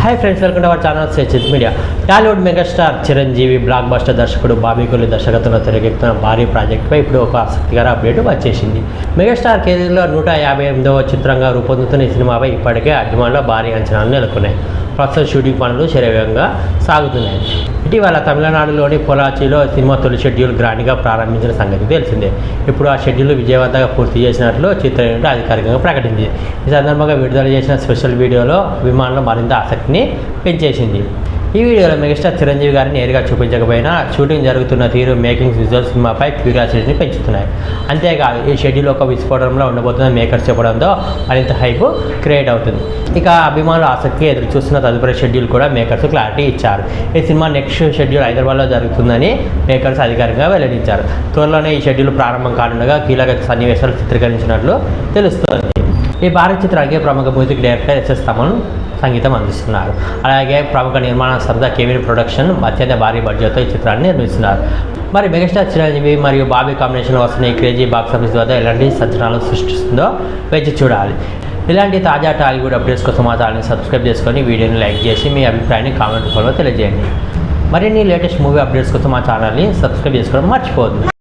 Hi friends, welcome to our channel Sachit media. Tollywood megastar Chiranjeevi block buster దర్శకుడు బాబీ కొల్లి దర్శకత్వంలో తెరకెక్కుతున్న భారీ ప్రాజెక్టుపై ఇప్పుడు ఒక ఆసక్తికర అప్డేట్ వచ్చేసింది. మెగాస్టార్ కెరీర్లో 158వ చిత్రంగా రూపొందుతున్న ఈ సినిమాపై ఇప్పటికే అభిమానుల భారీ అంచనాలు నెలకొన్నాయి. ప్రస్తుతం షూటింగ్ పనులు శరవేగంగా సాగుతున్నాయి. ఇటీవల తమిళనాడులోని పొలాచిలో సినిమా తొలి షెడ్యూల్ గ్రాండ్గా ప్రారంభించిన సంగతి తెలిసిందే. ఇప్పుడు ఆ షెడ్యూల్ విజయవంతంగా పూర్తి చేసినట్లు చిత్ర యూనిట్ అధికారికంగా ప్రకటించింది. ఈ సందర్భంగా విడుదల చేసిన స్పెషల్ వీడియోలో అభిమానులు మరింత ఆసక్తిని పెంచేసింది. ఈ వీడియోలో మెగాస్టార్ చిరంజీవి గారిని నేరుగా చూపించకపోయినా షూటింగ్ జరుగుతున్న తీరు, మేకింగ్ విజువల్ సినిమాపై క్యూరియాసిటీని పెంచుతున్నాయి. అంతేకాదు ఈ షెడ్యూల్ ఒక విస్ఫోటనంలో ఉండబోతుందని మేకర్స్ చెప్పడంతో మరింత హైప్ క్రియేట్ అవుతుంది. ఇక అభిమానులు ఆసక్తిగా ఎదురు చూస్తున్న తదుపరి షెడ్యూల్ కూడా మేకర్స్ క్లారిటీ ఇచ్చారు. ఈ సినిమా నెక్స్ట్ షెడ్యూల్ హైదరాబాద్లో జరుగుతుందని మేకర్స్ అధికారికంగా వెల్లడించారు. త్వరలోనే ఈ షెడ్యూల్ ప్రారంభం కానుండగా కీలక సన్నివేశాలు చిత్రీకరించినట్లు తెలుస్తోంది. ఈ భారీ చిత్రానికి ప్రముఖ మ్యూజిక్ డైరెక్టర్ ఎస్ఎస్ తమన్ సంగీతం అందిస్తున్నారు. అలాగే ప్రముఖ నిర్మాణ సంస్థ కేవిన్ ప్రొడక్షన్ అత్యంత భారీ బడ్జెట్తో ఈ చిత్రాన్ని నిర్మిస్తున్నారు. మరి మెగాస్టార్ చిరంజీవి మరియు బాబీ కాంబినేషన్ వస్తున్న ఈ క్రేజీ బాక్స్ ఆఫీస్ వద్ద ఎలాంటి సంచలనాలు సృష్టిస్తుందో వేచి చూడాలి. ఇలాంటి తాజా టాలీవుడ్ అప్డేట్స్ కోసం మా ఛానల్ని సబ్స్క్రైబ్ చేసుకొని వీడియోని లైక్ చేసి మీ అభిప్రాయాన్ని కామెంట్ రూపంలో తెలియజేయండి. మరిన్ని లేటెస్ట్ మూవీ అప్డేట్స్ కోసం మా ఛానల్ని సబ్స్క్రైబ్ చేసుకోవడం మర్చిపోవద్దు.